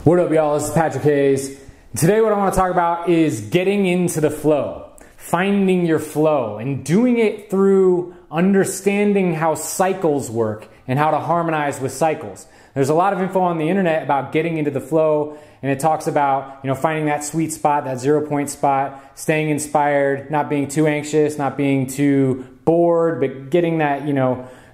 What up, y'all? This is Patrick Hayes. Today what I want to talk about is getting into the flow, finding your flow, and doing it through understanding how cycles work and how to harmonize with cycles. There's a lot of info on the internet about getting into the flow, and it talks about, finding that sweet spot, that 0 point spot, staying inspired, not being too anxious, not being too bored, but getting that,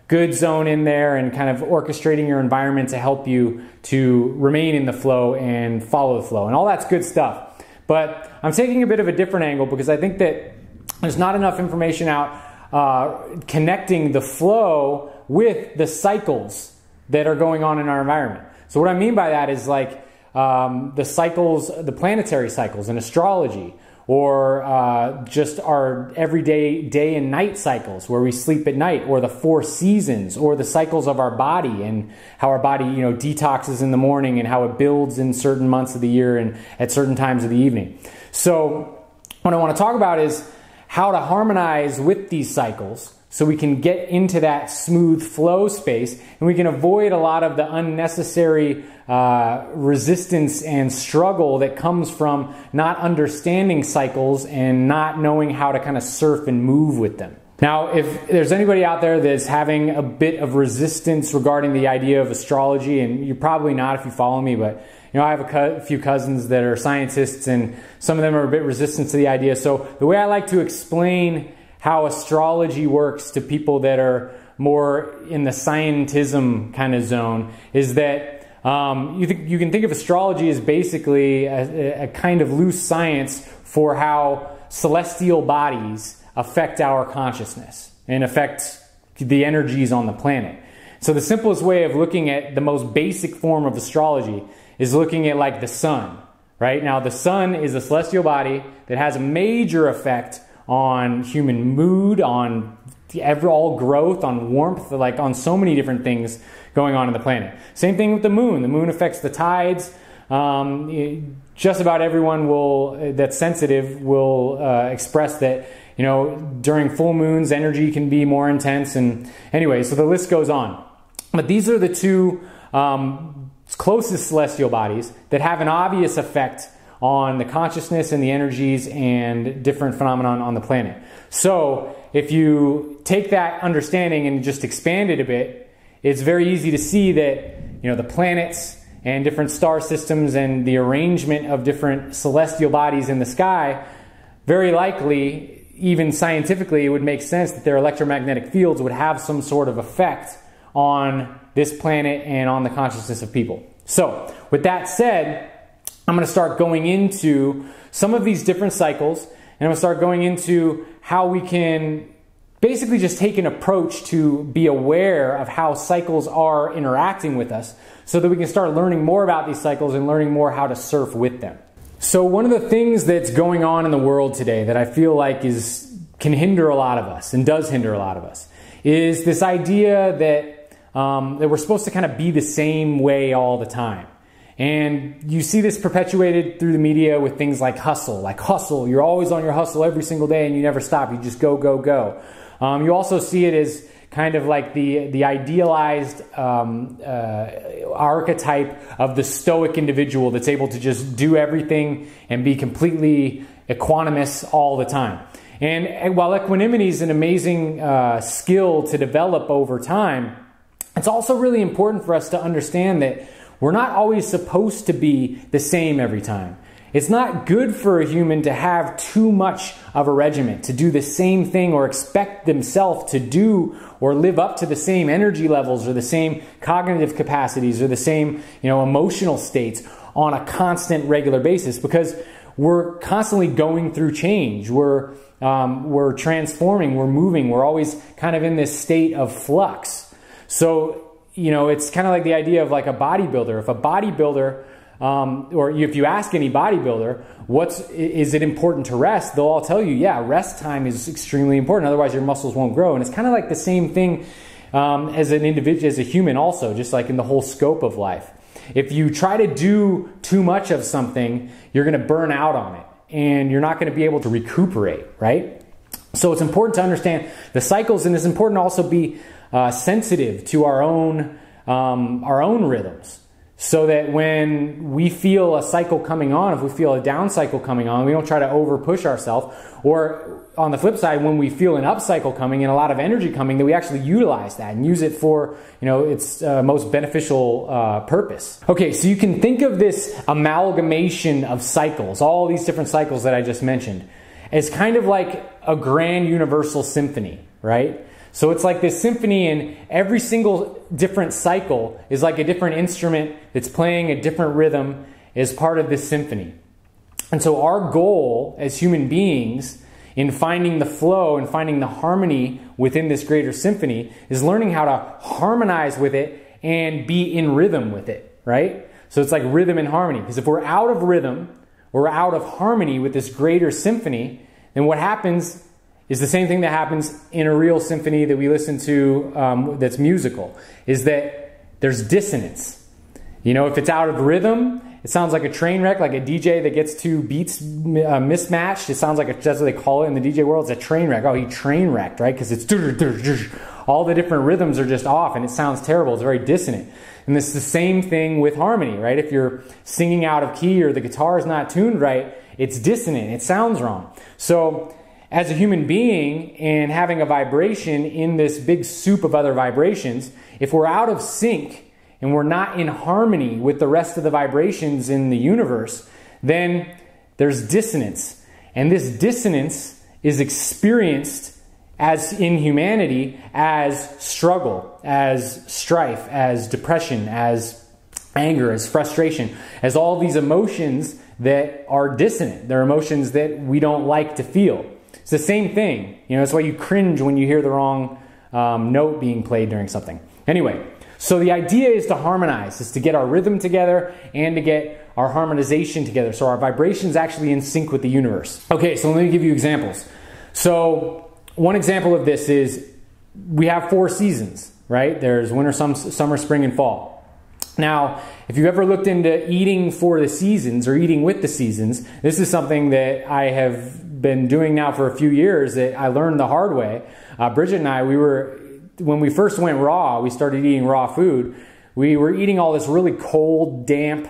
good zone in there and kind of orchestrating your environment to help you to remain in the flow and follow the flow. And all that's good stuff. But I'm taking a bit of a different angle because I think that there's not enough information out connecting the flow with the cycles that are going on in our environment. So what I mean by that is like the cycles, the planetary cycles in astrology, or just our everyday day and night cycles where we sleep at night, or the 4 seasons, or the cycles of our body and how our body detoxes in the morning and how it builds in certain months of the year and at certain times of the evening. So what I want to talk about is how to harmonize with these cycles so we can get into that smooth flow space and we can avoid a lot of the unnecessary resistance and struggle that comes from not understanding cycles and not knowing how to kind of surf and move with them. Now, if there's anybody out there that's having a bit of resistance regarding the idea of astrology, and you're probably not if you follow me, but I have a few cousins that are scientists and some of them are a bit resistant to the idea. So the way I like to explain how astrology works to people that are more in the scientism kind of zone is that you can think of astrology as basically a kind of loose science for how celestial bodies affect our consciousness and affect the energies on the planet. So the simplest way of looking at the most basic form of astrology is looking at like the sun, right? Now the sun is a celestial body that has a major effect on human mood, on all growth, on warmth, like on so many different things going on the planet. Same thing with the moon. The moon affects the tides. Just about everyone that's sensitive will express that, during full moons, energy can be more intense. And anyway, so the list goes on. But these are the two closest celestial bodies that have an obvious effect on the consciousness and the energies and different phenomena on the planet. So if you take that understanding and just expand it a bit, it's very easy to see that the planets and different star systems and the arrangement of different celestial bodies in the sky, very likely, even scientifically, it would make sense that their electromagnetic fields would have some sort of effect on this planet and on the consciousness of people. So with that said, I'm going to start going into some of these different cycles, and I'm going to start going into how we can basically just take an approach to be aware of how cycles are interacting with us so that we can start learning more about these cycles and learning more how to surf with them. So one of the things that's going on in the world today that I feel like can hinder a lot of us and does hinder a lot of us is this idea that we're supposed to kind of be the same way all the time. And you see this perpetuated through the media with things like hustle. Like hustle, you're always on your hustle every single day and you never stop. You just go, go, go. You also see it as kind of like the idealized archetype of the stoic individual that's able to just do everything and be completely equanimous all the time. And while equanimity is an amazing skill to develop over time, it's also really important for us to understand that we're not always supposed to be the same every time. It's not good for a human to have too much of a regimen, to do the same thing or expect themselves to do or live up to the same energy levels or the same cognitive capacities or the same, emotional states on a constant, regular basis, because we're constantly going through change. We're transforming, we're moving, we're always kind of in this state of flux. So, it's kind of like the idea of like a bodybuilder. If a bodybuilder, or if you ask any bodybuilder, is it important to rest? They'll all tell you, yeah, rest time is extremely important. Otherwise your muscles won't grow. And it's kind of like the same thing as an individual, as a human also, just like in the whole scope of life. If you try to do too much of something, you're going to burn out on it and you're not going to be able to recuperate, right? So it's important to understand the cycles, and it's important to also be sensitive to our own rhythms. so that when we feel a cycle coming on, if we feel a down cycle coming on, we don't try to over push ourselves. Or on the flip side, when we feel an up cycle coming and a lot of energy coming, that we actually utilize that and use it for, its most beneficial purpose. Okay, so you can think of this amalgamation of cycles, all these different cycles that I just mentioned, as kind of like a grand universal symphony, right? So it's like this symphony, and every single different cycle is like a different instrument that's playing a different rhythm as part of this symphony. And so our goal as human beings in finding the flow and finding the harmony within this greater symphony is learning how to harmonize with it and be in rhythm with it, right? So it's like rhythm and harmony. Because if we're out of rhythm, we're out of harmony with this greater symphony, then what happens is the same thing that happens in a real symphony that we listen to that's musical, is that there's dissonance. If it's out of rhythm, it sounds like a train wreck, like a DJ that gets two beats mismatched. It sounds like that's what they call it in the DJ world. It's a train wreck. Oh, he train wrecked, right? Because it's all the different rhythms are just off, and it sounds terrible. It's very dissonant. And it's the same thing with harmony, right? If you're singing out of key or the guitar is not tuned right, it's dissonant. It sounds wrong. So as a human being and having a vibration in this big soup of other vibrations, if we're out of sync and we're not in harmony with the rest of the vibrations in the universe, then there's dissonance. And this dissonance is experienced as in humanity as struggle, as strife, as depression, as anger, as frustration, as all these emotions that are dissonant. They're emotions that we don't like to feel. It's the same thing. That's why you cringe when you hear the wrong note being played during something. Anyway, so the idea is to harmonize, is to get our rhythm together and to get our harmonization together, so our vibration's actually in sync with the universe. Okay, so let me give you examples. So one example of this is we have 4 seasons, right? There's winter, summer, spring, and fall. Now, if you've ever looked into eating for the seasons or eating with the seasons, this is something that I have been doing now for a few years that I learned the hard way. Bridget and I, when we first went raw, we started eating raw food. We were eating all this really cold, damp,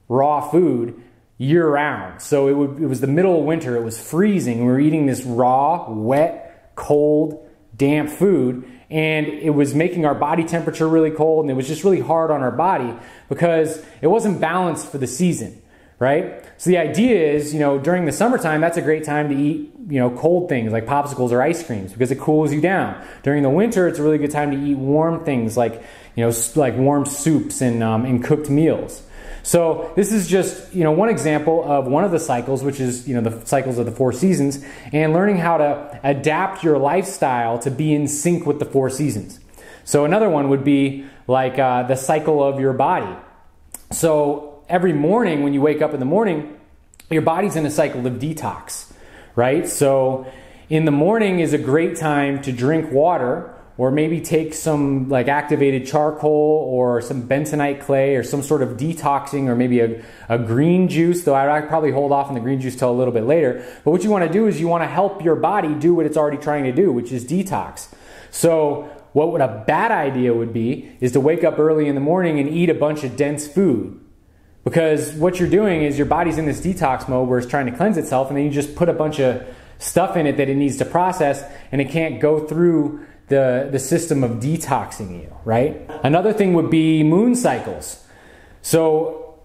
raw food year round. So it was the middle of winter. It was freezing. We were eating this raw, wet, cold, damp food. And it was making our body temperature really cold, and it was just really hard on our body because it wasn't balanced for the season, right? So the idea is, during the summertime, that's a great time to eat, cold things like popsicles or ice creams because it cools you down. During the winter, it's a really good time to eat warm things like warm soups and cooked meals. So this is just, one example of one of the cycles, which is, the cycles of the 4 seasons, and learning how to adapt your lifestyle to be in sync with the 4 seasons. So another one would be like the cycle of your body. So every morning when you wake up in the morning, your body's in a cycle of detox, right? So in the morning is a great time to drink water, or maybe take some like activated charcoal or some bentonite clay or some sort of detoxing, or maybe a green juice, though I'd probably hold off on the green juice till a little bit later. But what you want to do is you want to help your body do what it's already trying to do, which is detox. So what a bad idea would be is to wake up early in the morning and eat a bunch of dense food. Because what you're doing is your body's in this detox mode where it's trying to cleanse itself, and then you just put a bunch of stuff in it that it needs to process, and it can't go through the system of detoxing you, right? Another thing would be moon cycles. So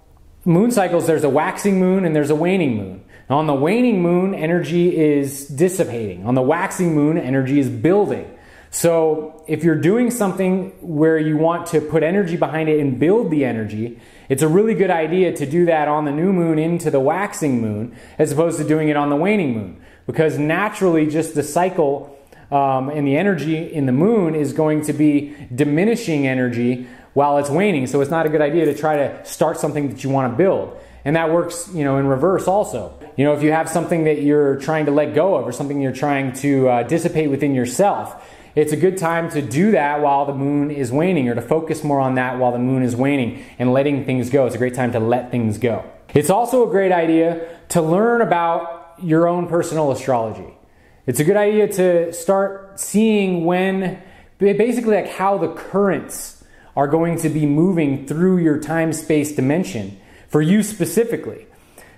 moon cycles, there's a waxing moon and there's a waning moon. Now on the waning moon, energy is dissipating. On the waxing moon, energy is building. So if you're doing something where you want to put energy behind it and build the energy, it's a really good idea to do that on the new moon into the waxing moon as opposed to doing it on the waning moon. Because naturally just the cycle and the energy in the moon is going to be diminishing energy while it's waning. So it's not a good idea to try to start something that you want to build. And that works, in reverse also. If you have something that you're trying to let go of or something you're trying to dissipate within yourself, it's a good time to do that while the moon is waning, or to focus more on that while the moon is waning and letting things go. It's a great time to let things go. It's also a great idea to learn about your own personal astrology. It's a good idea to start seeing when, basically like how the currents are going to be moving through your time-space dimension for you specifically.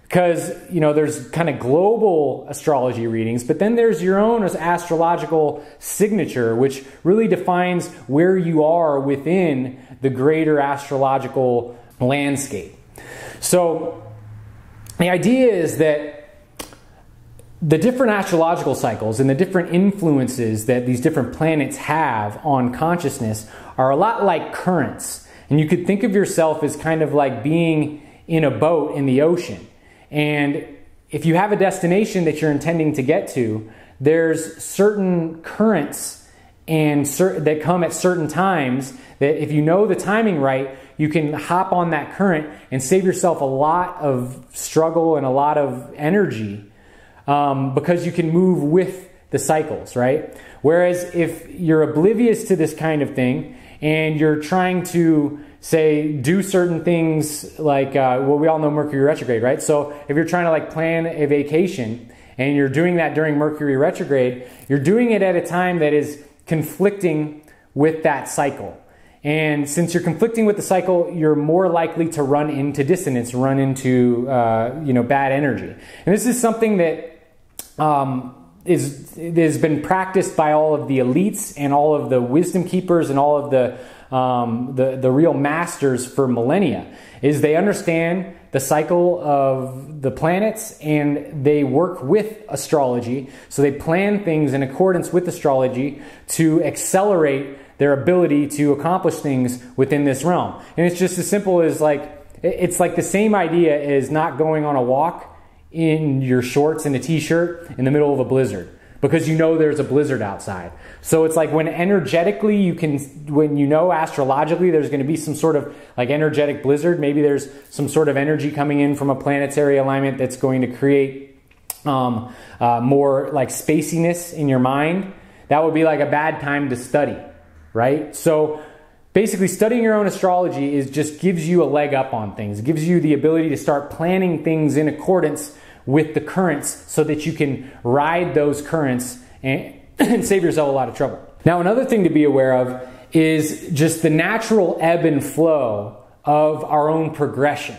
Because, you know, there's kind of global astrology readings, but then there's your own astrological signature, which really defines where you are within the greater astrological landscape. So the idea is that the different astrological cycles and the different influences that these different planets have on consciousness are a lot like currents. And you could think of yourself as kind of like being in a boat in the ocean. And if you have a destination that you're intending to get to, there's certain currents and that come at certain times that if you know the timing right, you can hop on that current and save yourself a lot of struggle and a lot of energy because you can move with the cycles, right? Whereas if you're oblivious to this kind of thing and you're trying to, say, do certain things like, well, we all know Mercury retrograde, right? So if you're trying to like plan a vacation and you're doing that during Mercury retrograde, you're doing it at a time that is conflicting with that cycle. And since you're conflicting with the cycle, you're more likely to run into dissonance, run into bad energy. And this is something that has been practiced by all of the elites and all of the wisdom keepers and all of the real masters for millennia. Is they understand the cycle of the planets and they work with astrology. So they plan things in accordance with astrology to accelerate their ability to accomplish things within this realm. And it's just as simple as it's like the same idea as not going on a walk in your shorts and a t-shirt in the middle of a blizzard, because you know there's a blizzard outside. So it's like when energetically when you know astrologically there's going to be some sort of like energetic blizzard, maybe there's some sort of energy coming in from a planetary alignment that's going to create more like spaciness in your mind. That would be like a bad time to study, right? So basically studying your own astrology just gives you a leg up on things. It gives you the ability to start planning things in accordance with the currents so that you can ride those currents and save yourself a lot of trouble. Now, another thing to be aware of is just the natural ebb and flow of our own progression.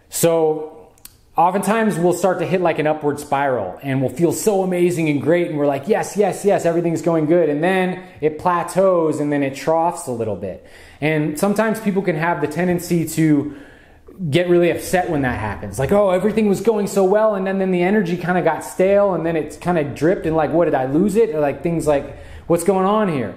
So oftentimes we'll start to hit like an upward spiral and we'll feel so amazing and great and we're like, yes, yes, yes, everything's going good. And then it plateaus and then it troughs a little bit. And sometimes people can have the tendency to get really upset when that happens. Like, oh, everything was going so well and then the energy kind of got stale and then it's kind of dripped and like, what, did I lose it? Or like things like, what's going on here?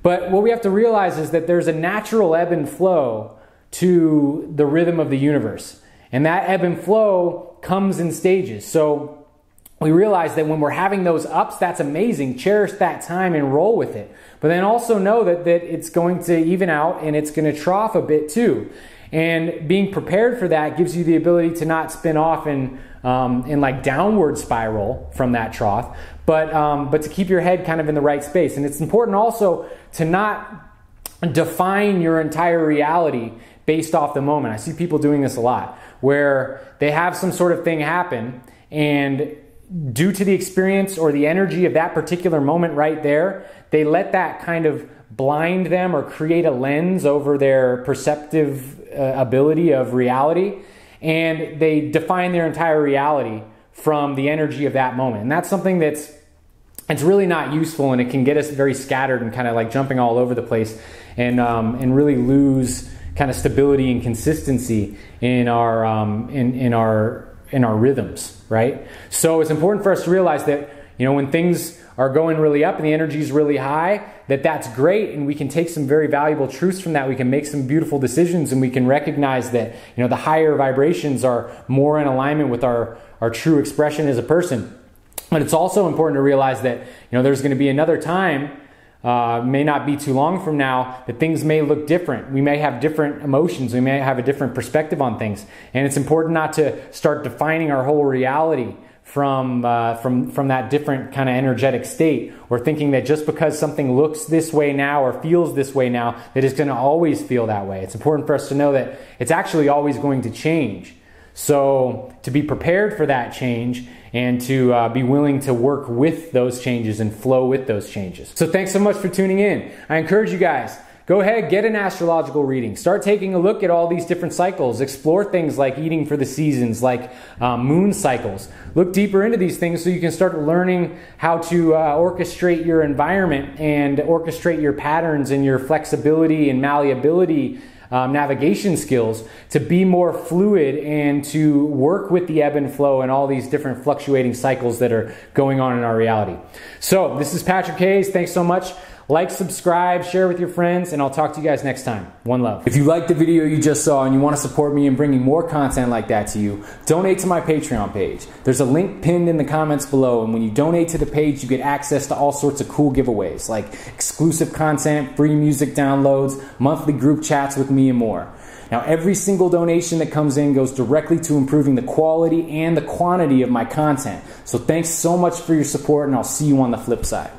But what we have to realize is that there's a natural ebb and flow to the rhythm of the universe. And that ebb and flow comes in stages. So we realize that when we're having those ups, that's amazing. Cherish that time and roll with it. But then also know that it's going to even out and it's going to trough a bit too. And being prepared for that gives you the ability to not spin off in like downward spiral from that trough, but to keep your head kind of in the right space. And it's important also to not define your entire reality based off the moment. I see people doing this a lot, where they have some sort of thing happen, and due to the experience or the energy of that particular moment right there, they let that kind of blind them or create a lens over their perceptive ability of reality, and they define their entire reality from the energy of that moment. And that's something it's really not useful, and it can get us very scattered and kind of like jumping all over the place and really lose kind of stability and consistency in our in our rhythms, right? So it's important for us to realize that, you know, when things are going really up and the energy is really high, that's great, and we can take some very valuable truths from that. We can make some beautiful decisions, and we can recognize that, you know, the higher vibrations are more in alignment with our true expression as a person. But it's also important to realize that, you know, there's going to be another time, may not be too long from now, that things may look different. We may have different emotions. We may have a different perspective on things. And it's important not to start defining our whole reality from that different kind of energetic state, or thinking that just because something looks this way now or feels this way now, that it's going to always feel that way. It's important for us to know that it's actually always going to change. So to be prepared for that change and to be willing to work with those changes and flow with those changes. So thanks so much for tuning in. I encourage you guys go ahead, get an astrological reading. Start taking a look at all these different cycles. Explore things like eating for the seasons, like moon cycles. Look deeper into these things so you can start learning how to orchestrate your environment and orchestrate your patterns and your flexibility and malleability navigation skills to be more fluid and to work with the ebb and flow and all these different fluctuating cycles that are going on in our reality. So this is Patrick Hayes. Thanks so much. Like, subscribe, share with your friends, and I'll talk to you guys next time. One love. If you liked the video you just saw and you want to support me in bringing more content like that to you, donate to my Patreon page. There's a link pinned in the comments below, and when you donate to the page, you get access to all sorts of cool giveaways, like exclusive content, free music downloads, monthly group chats with me, and more. Now, every single donation that comes in goes directly to improving the quality and the quantity of my content. So thanks so much for your support, and I'll see you on the flip side.